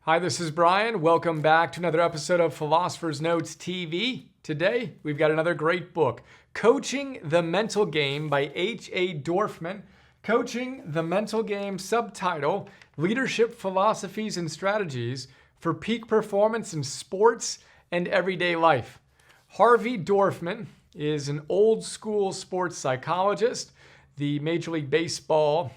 Hi, this is Brian. Welcome back to another episode of Philosopher's Notes TV. Today, we've got another great book, Coaching the Mental Game by H.A. Dorfman. Coaching the Mental Game, subtitle, Leadership Philosophies and Strategies for Peak Performance in Sports and Everyday Life. Harvey Dorfman is an old school sports psychologist. The Major League Baseball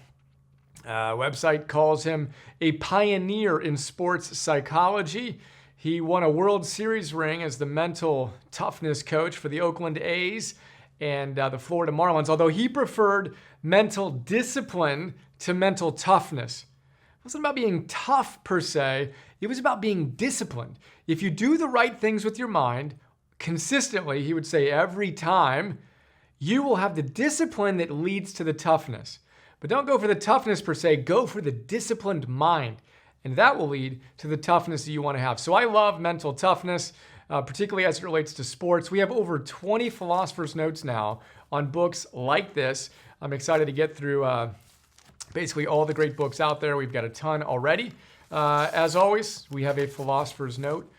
website calls him a pioneer in sports psychology. He won a World Series ring as the mental toughness coach for the Oakland A's and the Florida Marlins, although he preferred mental discipline to mental toughness. It wasn't about being tough per se, it was about being disciplined. If you do the right things with your mind consistently, he would say every time, you will have the discipline that leads to the toughness. But don't go for the toughness per se, go for the disciplined mind. And that will lead to the toughness that you want to have. So I love mental toughness, particularly as it relates to sports. We have over 20 Philosopher's Notes now on books like this. I'm excited to get through basically all the great books out there. We've got a ton already. As always, we have a Philosopher's Note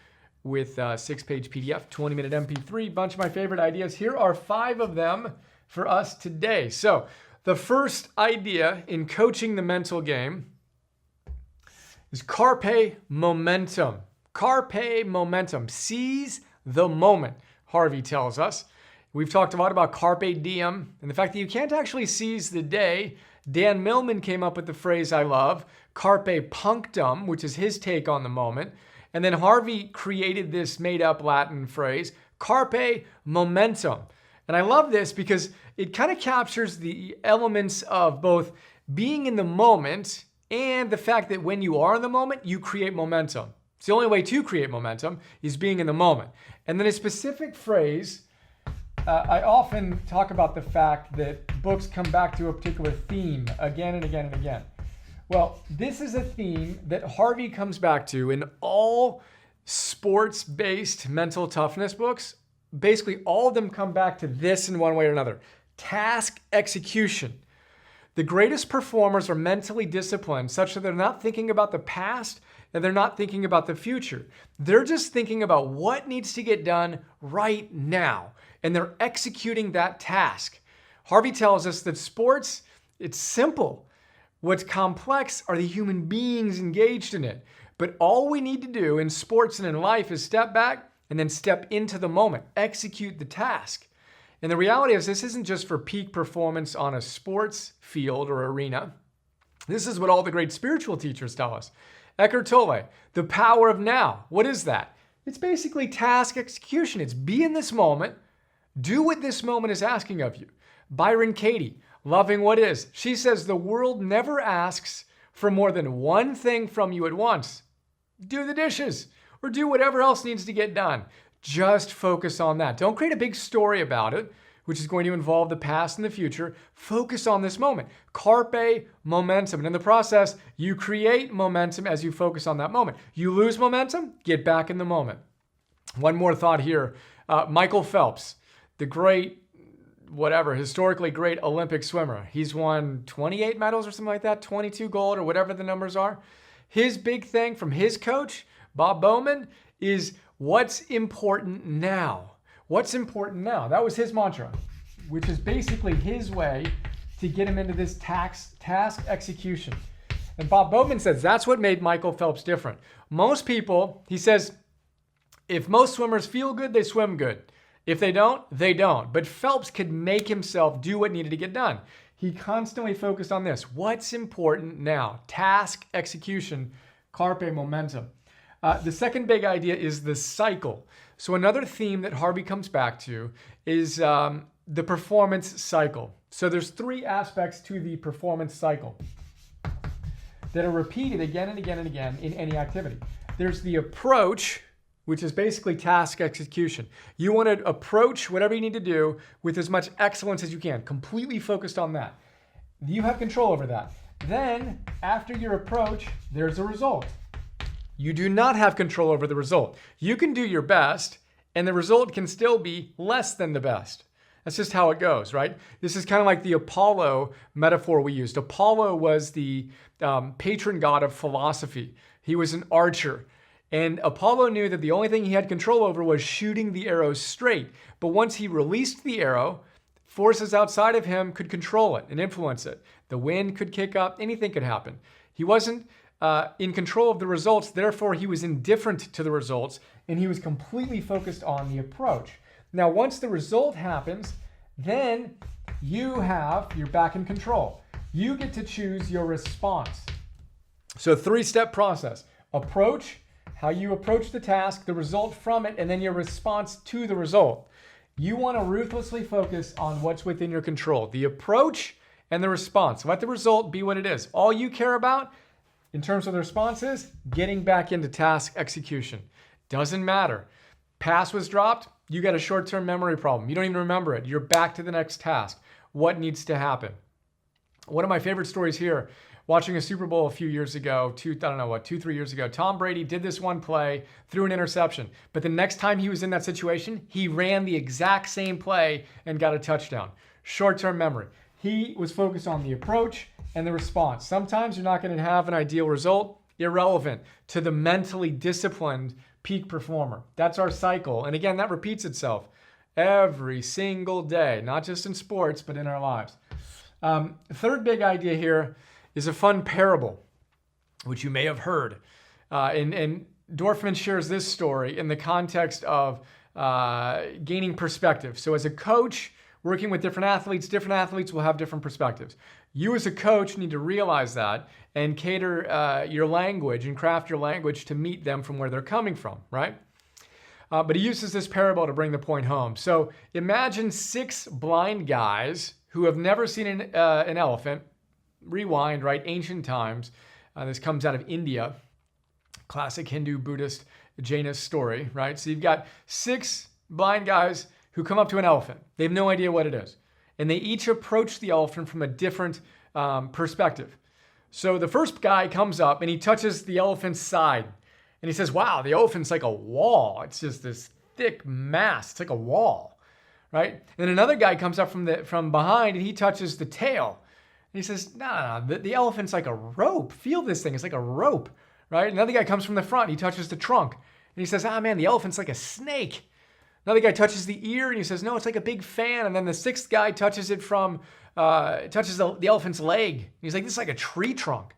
with a 6-page PDF, 20-minute MP3, bunch of my favorite ideas. Here are 5 of them for us today. So the first idea in coaching the mental game is carpe momentum. Carpe momentum. Seize the moment, Harvey tells us. We've talked a lot about carpe diem and the fact that you can't actually seize the day. Dan Millman came up with the phrase I love, carpe punctum, which is his take on the moment. And then Harvey created this made-up Latin phrase, carpe momentum. And I love this because it kind of captures the elements of both being in the moment and the fact that when you are in the moment, you create momentum. It's the only way to create momentum is being in the moment. And then a specific phrase, I often talk about the fact that books come back to a particular theme again and again and again. Well, this is a theme that Harvey comes back to in all sports-based mental toughness books. Basically, all of them come back to this in one way or another. Task execution. The greatest performers are mentally disciplined such that they're not thinking about the past and they're not thinking about the future. They're just thinking about what needs to get done right now, and they're executing that task. Harvey tells us that sports, it's simple. What's complex are the human beings engaged in it. But all we need to do in sports and in life is step back and then step into the moment, execute the task. And the reality is this isn't just for peak performance on a sports field or arena. This is what all the great spiritual teachers tell us. Eckhart Tolle, the power of now. What is that? It's basically task execution. It's be in this moment, do what this moment is asking of you. Byron Katie, loving what is. She says the world never asks for more than one thing from you at once. Do the dishes or do whatever else needs to get done. Just focus on that. Don't create a big story about it, which is going to involve the past and the future. Focus on this moment. Carpe momentum. And in the process, you create momentum as you focus on that moment. You lose momentum, get back in the moment. One more thought here. Michael Phelps, the great, historically great Olympic swimmer. He's won 28 medals or something like that, 22 gold or whatever the numbers are. His big thing from his coach, Bob Bowman, is what's important now. What's important now? That was his mantra, which is basically his way to get him into this task execution. And Bob Bowman says that's what made Michael Phelps different. Most people, he says, if most swimmers feel good, they swim good. If they don't, they don't. But Phelps could make himself do what needed to get done. He constantly focused on this. What's important now? Task execution, carpe momentum. The second big idea is the cycle. So another theme that Harvey comes back to is the performance cycle. So there's 3 aspects to the performance cycle that are repeated again and again and again in any activity. There's the approach, which is basically task execution. You want to approach whatever you need to do with as much excellence as you can, completely focused on that. You have control over that. Then, after your approach, there's a result. You do not have control over the result. You can do your best, and the result can still be less than the best. That's just how it goes, right? This is kind of like the Apollo metaphor we used. Apollo was the patron god of philosophy. He was an archer. And Apollo knew that the only thing he had control over was shooting the arrow straight. But once he released the arrow, forces outside of him could control it and influence it. The wind could kick up, anything could happen. He wasn't in control of the results, therefore he was indifferent to the results, and he was completely focused on the approach. Now, once the result happens, then you're back in control. You get to choose your response. So 3-step process: approach, how you approach the task, the result from it, and then your response to the result. You want to ruthlessly focus on what's within your control, the approach and the response. Let the result be what it is. All you care about in terms of the response is getting back into task execution. Doesn't matter. Pass was dropped, you got a short-term memory problem. You don't even remember it. You're back to the next task. What needs to happen? One of my favorite stories here, watching a Super Bowl a few years ago, 2-3 years ago, Tom Brady did this one play, threw an interception. But the next time he was in that situation, he ran the exact same play and got a touchdown. Short-term memory. He was focused on the approach and the response. Sometimes you're not going to have an ideal result. Irrelevant to the mentally disciplined peak performer. That's our cycle. And again, that repeats itself every single day, not just in sports, but in our lives. Third big idea here is a fun parable, which you may have heard. And Dorfman shares this story in the context of gaining perspective. So as a coach, working with different athletes will have different perspectives. You as a coach need to realize that and cater your language and craft your language to meet them from where they're coming from, right? But he uses this parable to bring the point home. So imagine 6 blind guys who have never seen an elephant. Rewind, right? Ancient times. This comes out of India. Classic Hindu, Buddhist, Jainist story, right? So you've got 6 blind guys who come up to an elephant. They have no idea what it is. And they each approach the elephant from a different perspective. So the first guy comes up and he touches the elephant's side. And he says, wow, the elephant's like a wall. It's just this thick mass. It's like a wall, right? And then another guy comes up from behind and he touches the tail. And he says, no, the elephant's like a rope. Feel this thing. It's like a rope, right? Another guy comes from the front. He touches the trunk. And he says, man, the elephant's like a snake. Another guy touches the ear and he says, no, it's like a big fan. And then the 6th guy touches it touches the elephant's leg. And he's like, this is like a tree trunk,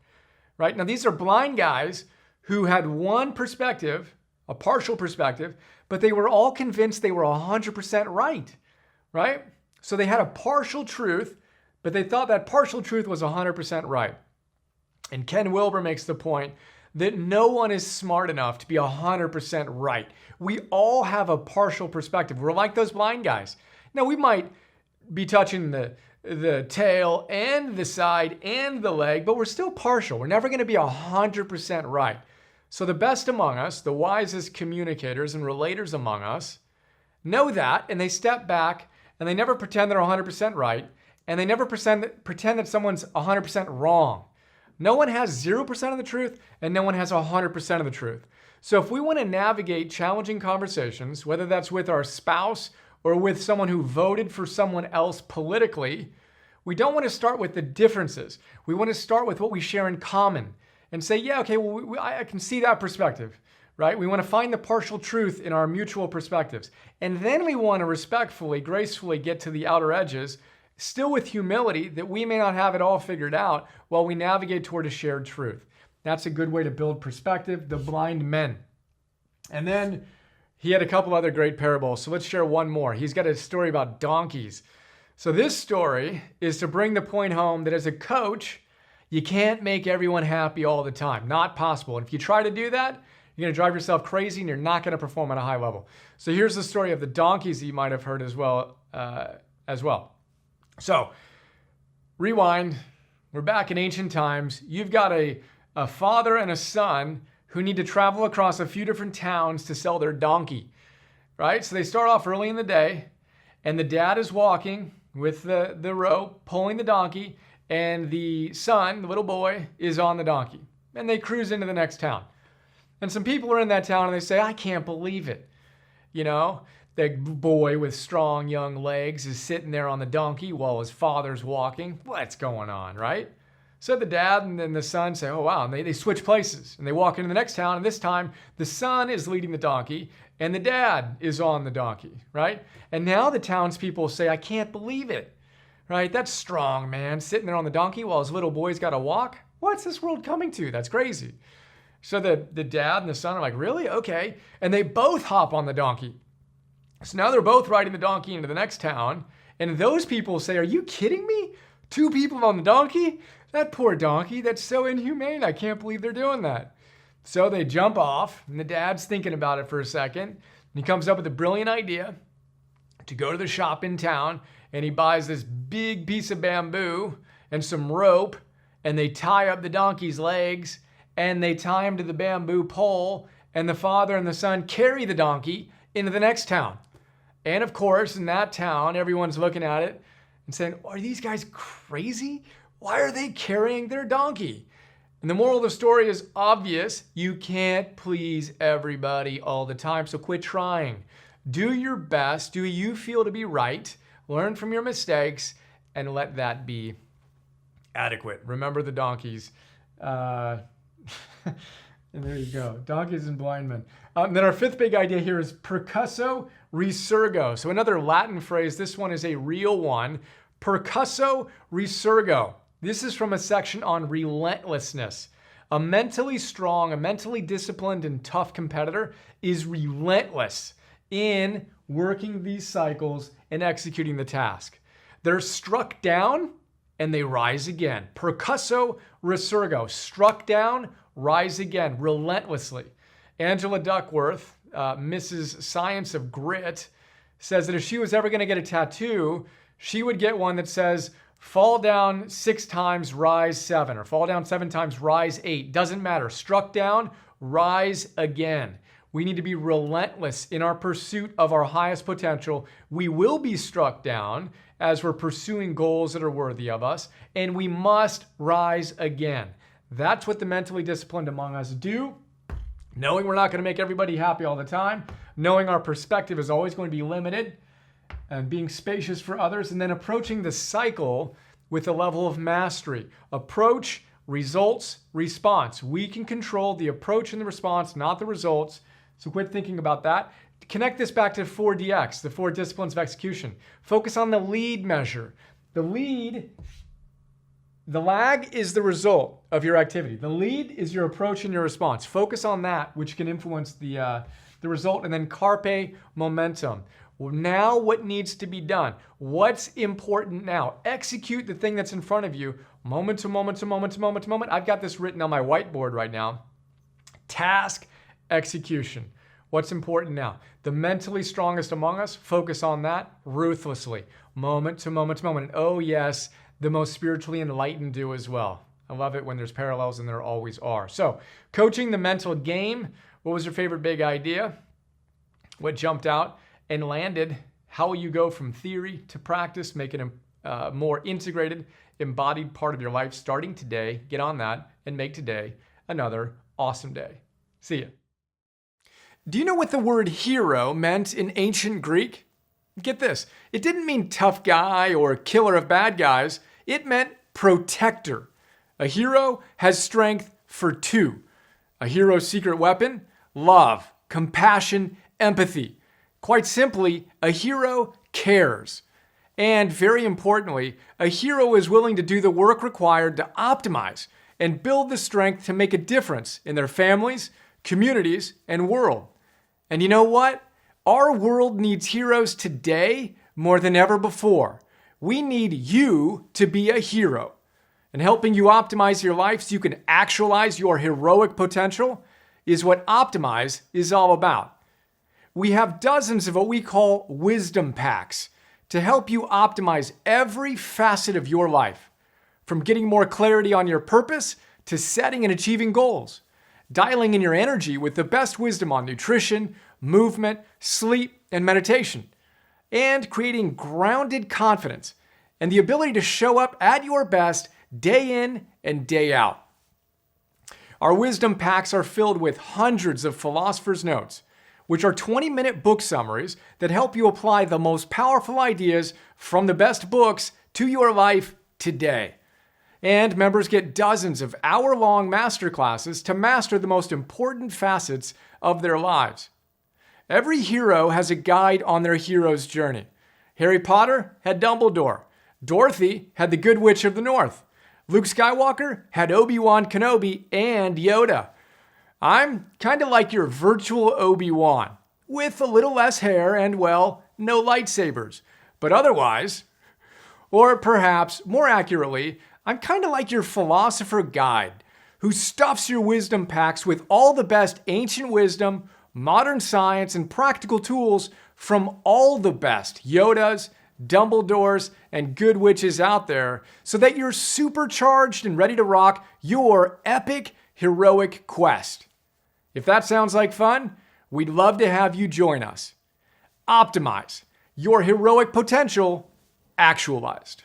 right? Now, these are blind guys who had one perspective, a partial perspective, but they were all convinced they were 100% right? So they had a partial truth, but they thought that partial truth was 100% right. And Ken Wilber makes the point that no one is smart enough to be 100% right. We all have a partial perspective. We're like those blind guys. Now, we might be touching the tail and the side and the leg, but we're still partial. We're never going to be 100% right. So the best among us, the wisest communicators and relators among us, know that, and they step back, and they never pretend they're 100% right, and they never pretend that someone's 100% wrong. No one has 0% of the truth, and no one has 100% of the truth. So if we want to navigate challenging conversations, whether that's with our spouse or with someone who voted for someone else politically, we don't want to start with the differences. We want to start with what we share in common and say, yeah, okay, well, I can see that perspective, right? We want to find the partial truth in our mutual perspectives. And then we want to respectfully, gracefully get to the outer edges, still with humility that we may not have it all figured out while we navigate toward a shared truth. That's a good way to build perspective, the blind men. And then he had a couple other great parables, so let's share one more. He's got a story about donkeys. So this story is to bring the point home that as a coach, you can't make everyone happy all the time. Not possible. And if you try to do that, you're going to drive yourself crazy and you're not going to perform at a high level. So here's the story of the donkeys that you might have heard as well. So rewind. We're back in ancient times. You've got a father and a son who need to travel across a few different towns to sell their donkey, right? So they start off early in the day, and the dad is walking with the rope, pulling the donkey, and the son, the little boy, is on the donkey. And they cruise into the next town. And some people are in that town, and they say, I can't believe it. You know, the boy with strong young legs is sitting there on the donkey while his father's walking. What's going on, right? So the dad and then the son say, oh, wow. And they switch places and they walk into the next town. And this time the son is leading the donkey and the dad is on the donkey, right? And now the townspeople say, I can't believe it, right? That's strong, man. Sitting there on the donkey while his little boy's got to walk. What's this world coming to? That's crazy. So the dad and the son are like, really? Okay. And they both hop on the donkey. So now they're both riding the donkey into the next town. And those people say, are you kidding me? 2 people on the donkey? That poor donkey, that's so inhumane. I can't believe they're doing that. So they jump off, and the dad's thinking about it for a second. And he comes up with a brilliant idea to go to the shop in town, and he buys this big piece of bamboo and some rope, and they tie up the donkey's legs, and they tie him to the bamboo pole, and the father and the son carry the donkey into the next town. And of course, in that town, everyone's looking at it and saying, are these guys crazy? Why are they carrying their donkey? And the moral of the story is obvious. You can't please everybody all the time, so quit trying. Do your best. Do you feel to be right? Learn from your mistakes and let that be adequate. Remember the donkeys. And there you go. Donkeys and blind men. Then our 5th big idea here is Percussus Resurgo. So another Latin phrase. This one is a real one. Percussus Resurgo. This is from a section on relentlessness. A mentally strong, a mentally disciplined and tough competitor is relentless in working these cycles and executing the task. They're struck down and they rise again. Percussus Resurgo. Struck down, rise again, relentlessly. Angela Duckworth, Mrs. Science of Grit, says that if she was ever going to get a tattoo, she would get one that says, fall down 6 times, rise 7, or fall down 7 times, rise 8. Doesn't matter. Struck down, rise again. We need to be relentless in our pursuit of our highest potential. We will be struck down as we're pursuing goals that are worthy of us, and we must rise again. That's what the mentally disciplined among us do. Knowing we're not going to make everybody happy all the time, knowing our perspective is always going to be limited, and being spacious for others, and then approaching the cycle with a level of mastery. Approach, results, response. We can control the approach and the response, not the results. So quit thinking about that. Connect this back to 4DX, the 4 disciplines of execution. Focus on the lead measure. The lag is the result of your activity. The lead is your approach and your response. Focus on that, which can influence the result. And then carpe momentum. Well, now what needs to be done? What's important now? Execute the thing that's in front of you, moment to moment to moment to moment to moment. I've got this written on my whiteboard right now. Task execution. What's important now? The mentally strongest among us, focus on that ruthlessly, moment to moment to moment. And oh yes, the most spiritually enlightened do as well. I love it when there's parallels, and there always are. So, coaching the mental game. What was your favorite big idea? What jumped out and landed? How will you go from theory to practice, make it a more integrated, embodied part of your life starting today? Get on that and make today another awesome day. See ya. Do you know what the word hero meant in ancient Greek? Get this. It didn't mean tough guy or killer of bad guys. It meant protector. A hero has strength for 2. A hero's secret weapon? Love, compassion, empathy. Quite simply, a hero cares. And very importantly, a hero is willing to do the work required to optimize and build the strength to make a difference in their families, communities, and world. And you know what? Our world needs heroes today more than ever before. We need you to be a hero. And helping you optimize your life so you can actualize your heroic potential is what Optimize is all about. We have dozens of what we call wisdom packs to help you optimize every facet of your life, from getting more clarity on your purpose to setting and achieving goals, dialing in your energy with the best wisdom on nutrition, movement, sleep, and meditation, and creating grounded confidence and the ability to show up at your best day in and day out. Our wisdom packs are filled with hundreds of philosophers' notes, which are 20-minute book summaries that help you apply the most powerful ideas from the best books to your life today. And members get dozens of hour-long masterclasses to master the most important facets of their lives. Every hero has a guide on their hero's journey. Harry Potter had Dumbledore. Dorothy had the Good Witch of the North. Luke Skywalker had Obi-Wan Kenobi and Yoda. I'm kind of like your virtual Obi-Wan, with a little less hair and, well, no lightsabers. But otherwise, or perhaps more accurately, I'm kind of like your philosopher guide, who stuffs your wisdom packs with all the best ancient wisdom, modern science, and practical tools from all the best Yodas, Dumbledores, and good witches out there, so that you're supercharged and ready to rock your epic, heroic quest. If that sounds like fun, we'd love to have you join us. Optimize your heroic potential actualized.